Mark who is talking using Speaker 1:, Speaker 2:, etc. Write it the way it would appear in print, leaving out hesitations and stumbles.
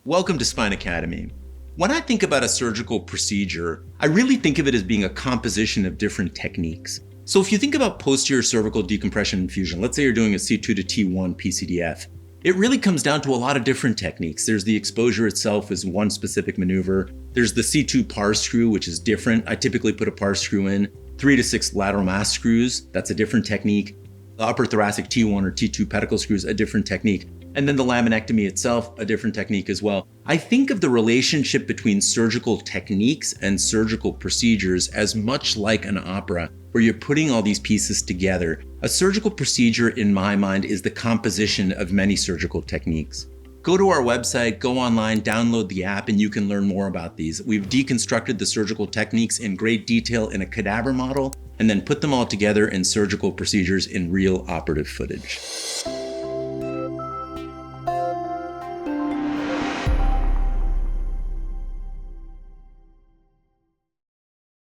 Speaker 1: Welcome to Spine Academy. When I think about a surgical procedure, I really think of it as being a composition of different techniques. So if you think about posterior cervical decompression and fusion, let's say you're doing a C2 to T1 PCDF, it really comes down to a lot of different techniques. There's the exposure itself is one specific maneuver. There's the C2 pars screw, which is different. I typically put a pars screw in. 3 to 6 lateral mass screws, that's a different technique. The upper thoracic T1 or T2 pedicle screws, a different technique. And then the laminectomy itself, a different technique as well. I think of the relationship between surgical techniques and surgical procedures as much like an opera, where you're putting all these pieces together. A surgical procedure, in my mind, is the composition of many surgical techniques. Go to our website, go online, download the app, and you can learn more about these. We've deconstructed the surgical techniques in great detail in a cadaver model, and then put them all together in surgical procedures in real operative footage.